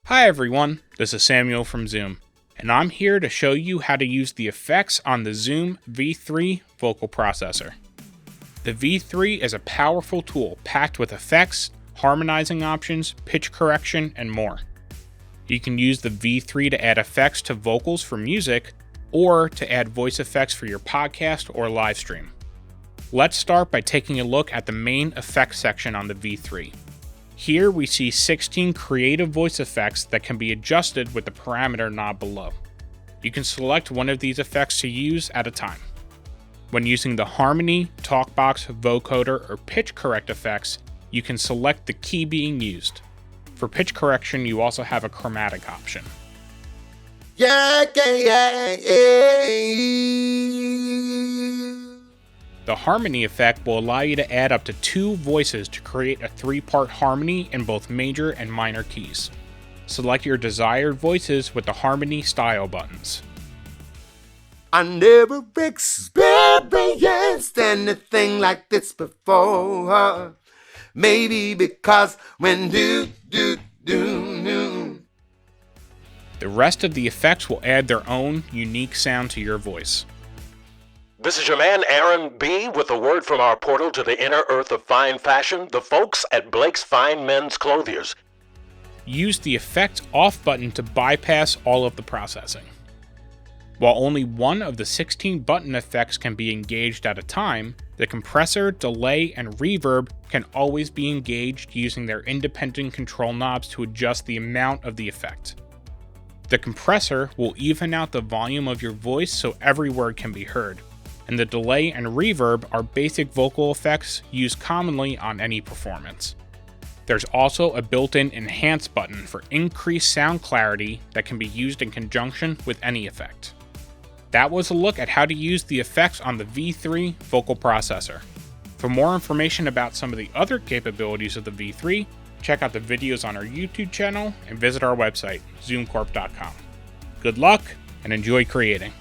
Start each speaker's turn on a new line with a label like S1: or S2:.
S1: Hi everyone, this is Samuel from Zoom, and I'm here to show you how to use the effects on the Zoom V3 vocal processor. The V3 is a powerful tool packed with effects, harmonizing options, pitch correction, and more. You can use the V3 to add effects to vocals for music, or to add voice effects for your podcast or live stream. Let's start by taking a look at the main effects section on the V3. Here we see 16 creative voice effects that can be adjusted with the parameter knob below. You can select one of these effects to use at a time. When using the harmony, talkbox, vocoder, or pitch correct effects, you can select the key being used. For pitch correction, you also have a chromatic option. The harmony effect will allow you to add up to 2 voices to create a 3-part harmony in both major and minor keys. Select your desired voices with the harmony style buttons.
S2: I never experienced anything like this before. Maybe because when do.
S1: The rest of the effects will add their own unique sound to your voice.
S3: This is your man Aaron B. with a word from our portal to the inner earth of fine fashion, the folks at Blake's Fine Men's Clothiers.
S1: Use the Effect Off button to bypass all of the processing. While only one of the 16 button effects can be engaged at a time, the compressor, delay, and reverb can always be engaged using their independent control knobs to adjust the amount of the effect. The compressor will even out the volume of your voice so every word can be heard, and the delay and reverb are basic vocal effects used commonly on any performance. There's also a built-in Enhance button for increased sound clarity that can be used in conjunction with any effect. That was a look at how to use the effects on the V3 vocal processor. For more information about some of the other capabilities of the V3, check out the videos on our YouTube channel and visit our website, zoomcorp.com. Good luck and enjoy creating.